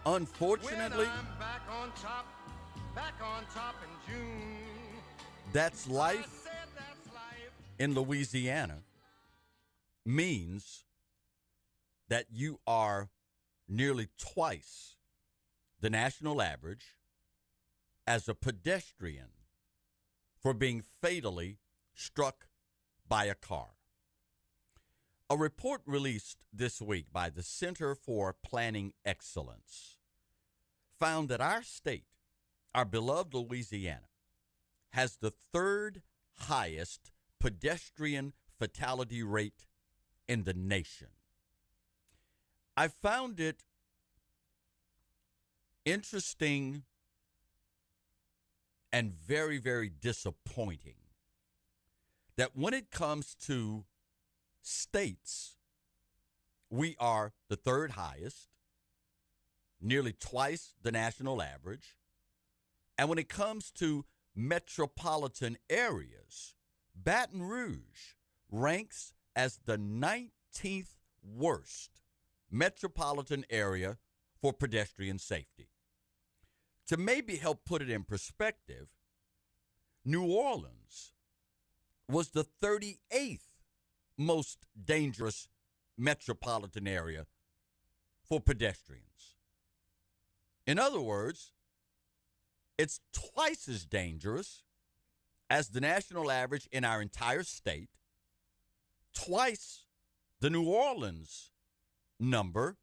Unfortunately, I'm back on top in June. that's I life said that's life. in Louisiana means that you are nearly twice the national average as a pedestrian for being fatally struck by a car. A report released this week by the Center for Planning Excellence found that our state, our beloved Louisiana, has the third highest pedestrian fatality rate in the nation. I found it interesting and very, very disappointing that when it comes to states, we are the third highest, nearly twice the national average. And when it comes to metropolitan areas, Baton Rouge ranks as the 19th worst metropolitan area for pedestrian safety. To maybe help put it in perspective, New Orleans was the 38th most dangerous metropolitan area for pedestrians. In other words, it's twice as dangerous as the national average in our entire state, twice the New Orleans number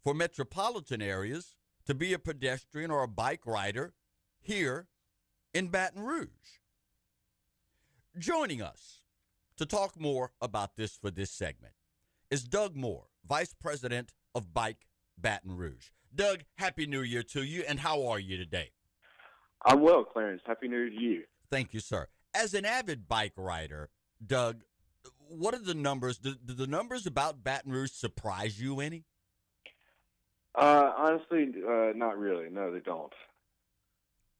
for metropolitan areas to be a pedestrian or a bike rider here in Baton Rouge. Joining us to talk more about this for this segment is Doug Moore, Vice President of Bike Baton Rouge. Doug, Happy New Year to you, and how are you today? I'm well, Clarence. Happy New Year to you. Thank you, sir. As an avid bike rider, Doug, what are the numbers? Do the numbers about Baton Rouge surprise you any? Honestly, not really. No, they don't.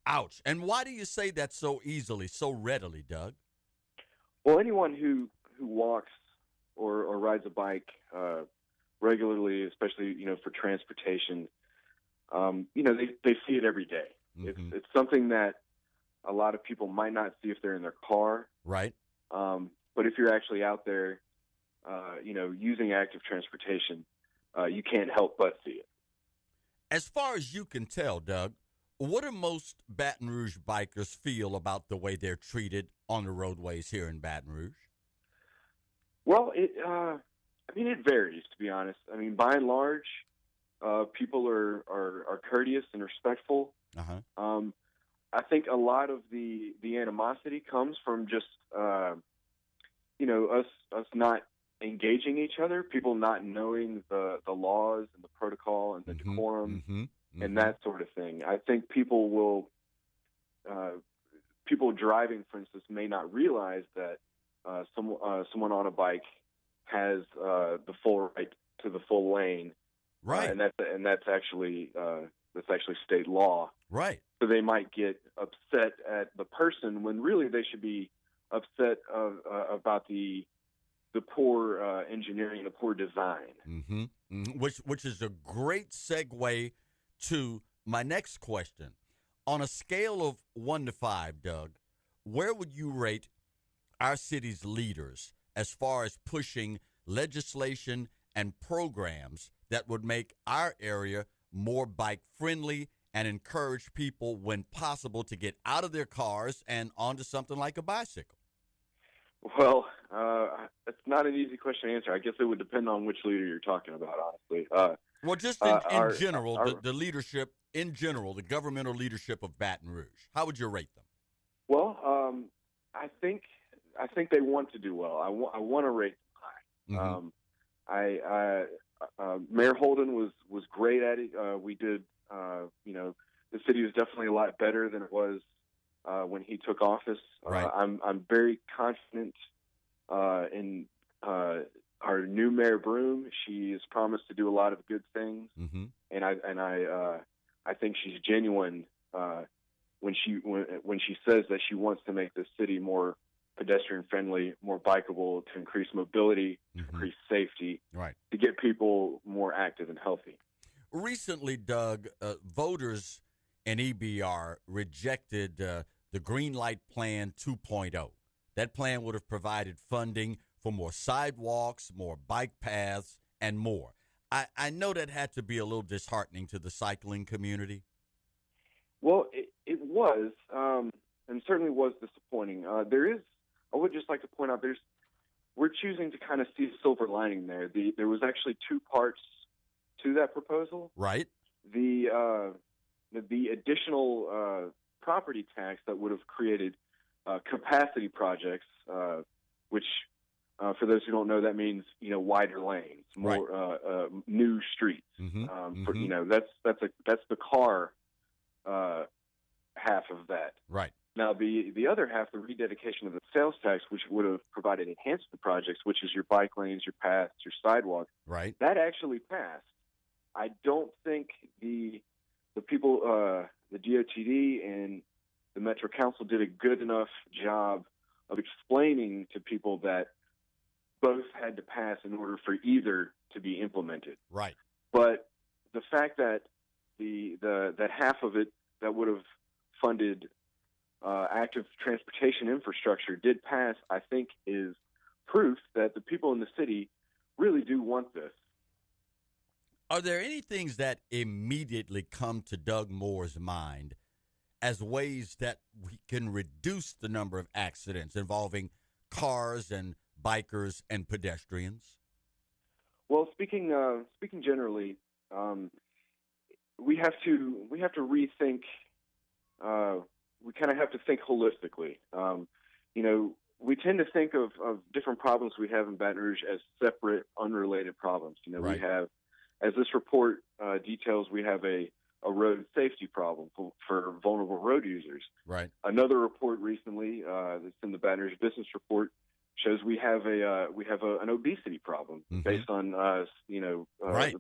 Ouch. And why do you say that so easily, so readily, Doug? Well, anyone who walks or rides a bike regularly, especially for transportation, they see it every day. Mm-hmm. It's something that a lot of people might not see if they're in their car, right? But if you're actually out there, using active transportation, you can't help but see it. As far as you can tell, Doug, what do most Baton Rouge bikers feel about the way they're treated on the roadways here in Baton Rouge? Well, it varies, to be honest. I mean, by and large, people are courteous and respectful. Uh-huh. I think a lot of the animosity comes from just, us not engaging each other, people not knowing the laws and the protocol and the decorum and that sort of thing. I think people driving, for instance, may not realize that someone on a bike has the full right to the full lane, right? And that's actually state law, right? So they might get upset at the person when really they should be upset about the poor engineering, the poor design. Which is a great segue to my next question. On a scale of 1 to 5, Doug, where would you rate our city's leaders as far as pushing legislation and programs that would make our area more bike-friendly and encourage people, when possible, to get out of their cars and onto something like a bicycle? Well, it's not an easy question to answer. I guess it would depend on which leader you're talking about, honestly. Well, just in general, the leadership, in general, the governmental leadership of Baton Rouge. How would you rate them? Well, I think they want to do well. I want to rate them high. Mayor Holden was great at it. We did, the city was definitely a lot better than it was when he took office. Right. I'm very confident in our new Mayor Broom. She has promised to do a lot of good things, and I think she's genuine when she says that she wants to make the city more pedestrian friendly, more bikeable, to increase mobility, to increase safety, right, to get people more active and healthy. recently, Doug, voters in EBR rejected the Green Light Plan 2.0. That plan would have provided funding for more sidewalks, more bike paths, and more. I know that had to be a little disheartening to the cycling community. Well, it was, and certainly was disappointing. I would just like to point out, we're choosing to kind of see a silver lining there. There was actually two parts to that proposal. Right. The additional property tax that would have created capacity projects, which for those who don't know, that means wider lanes, more new streets. That's the car half of that. Right. Now the other half, the rededication of the sales tax, which would have provided enhancement projects, which is your bike lanes, your paths, your sidewalks. Right. That actually passed. I don't think the people, the DOTD and the Metro Council did a good enough job of explaining to people that both had to pass in order for either to be implemented. Right. But the fact that that half of it that would have funded active transportation infrastructure did pass, I think, is proof that the people in the city really do want this. Are there any things that immediately come to Doug Moore's mind as ways that we can reduce the number of accidents involving cars and bikers and pedestrians? Well, speaking generally, we have to rethink. We kind of have to think holistically. We tend to think of different problems we have in Baton Rouge as separate, unrelated problems. Right. We have, as this report details, we have a road safety problem for vulnerable road users. Right. Another report recently that's in the Baton Rouge Business Report shows we have an obesity problem based on the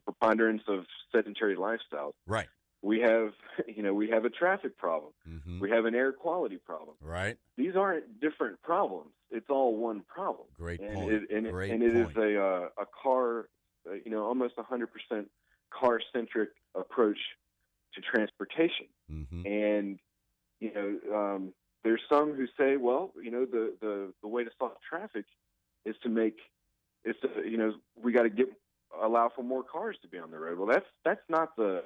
preponderance of sedentary lifestyles. Right. We have a traffic problem. We have an air quality problem. Right. These aren't different problems. It's all one problem. Great and point. It is a car, almost 100% car-centric approach to transportation. And there's some who say, well, the way to solve traffic is we got to allow for more cars to be on the road. Well, that's not the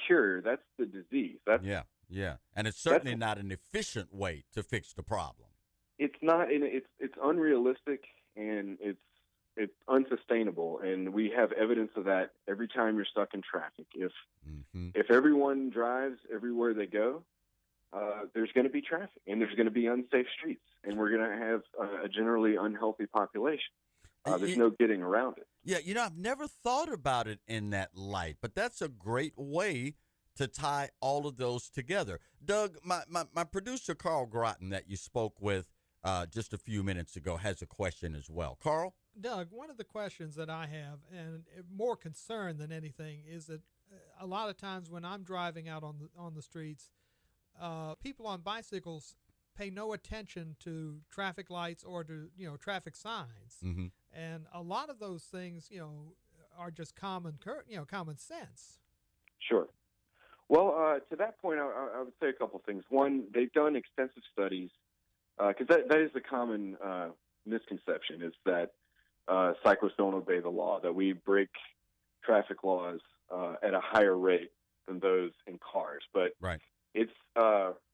cure. That's the disease. Yeah. And it's certainly not an efficient way to fix the problem. It's not. It's unrealistic, and it's unsustainable. And we have evidence of that every time you're stuck in traffic. If everyone drives everywhere they go, there's going to be traffic, and there's going to be unsafe streets, and we're going to have a generally unhealthy population. There's no getting around it. Yeah, I've never thought about it in that light, but that's a great way to tie all of those together. Doug, my producer, Carl Groton, that you spoke with just a few minutes ago, has a question as well. Carl? Doug, one of the questions that I have, and more concern than anything, is that a lot of times when I'm driving out on the streets, people on bicycles pay no attention to traffic lights or to traffic signs, and a lot of those things are just common sense. Sure. Well, to that point, I would say a couple things. One, they've done extensive studies because that is the common misconception, is that cyclists don't obey the law, that we break traffic laws at a higher rate than those in cars. But right. It's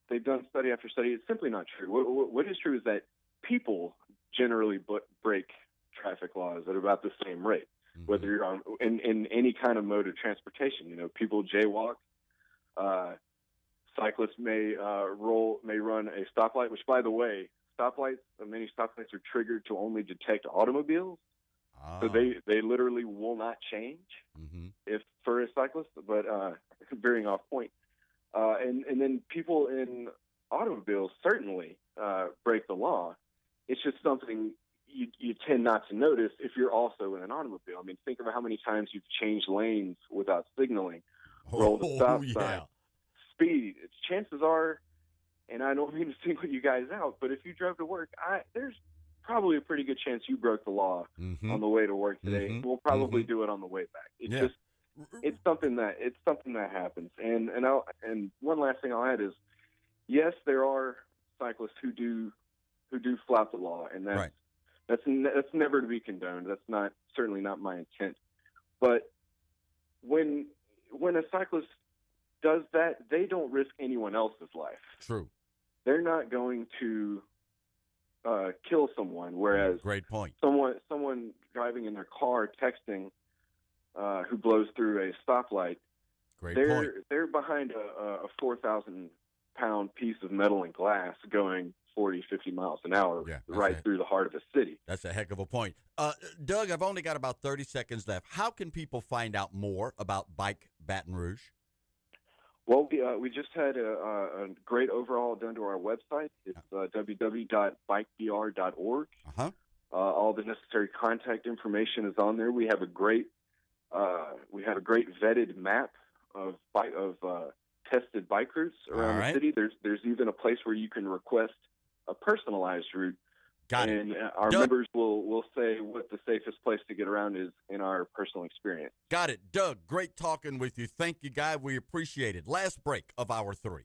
they've done study after study. It's simply not true. What is true is that people generally break traffic laws at about the same rate, whether you're on in any kind of mode of transportation. People jaywalk. Cyclists may run a stoplight, which, by the way, many stoplights are triggered to only detect automobiles. So they literally will not change if for a cyclist, but veering off point. And then people in automobiles certainly break the law. It's just something you tend not to notice if you're also in an automobile. I mean, think of how many times you've changed lanes without signaling, rolled a stop sign, speed. Chances are, and I don't mean to single you guys out, but if you drove to work, there's probably a pretty good chance you broke the law on the way to work today. We'll probably do it on the way back. it's something that happens. And one last thing I'll add is, yes, there are cyclists who do flout the law, and that's never to be condoned. That's certainly not my intent. But when a cyclist does that, they don't risk anyone else's life. True. They're not going to kill someone, whereas great point. Someone driving in their car texting who blows through a stoplight. Great point. They're behind a 4,000-pound piece of metal and glass going 40, 50 miles an hour through the heart of a city. That's a heck of a point. Doug, I've only got about 30 seconds left. How can people find out more about Bike Baton Rouge? Well, we just had a great overhaul done to our website. It's www.bikebr.org. All the necessary contact information is on there. We have a great vetted map of tested bike routes around the city. There's even a place where you can request a personalized route. Got it. And our members will say what the safest place to get around is in our personal experience. Got it. Doug, great talking with you. Thank you, guy. We appreciate it. Last break of Hour 3.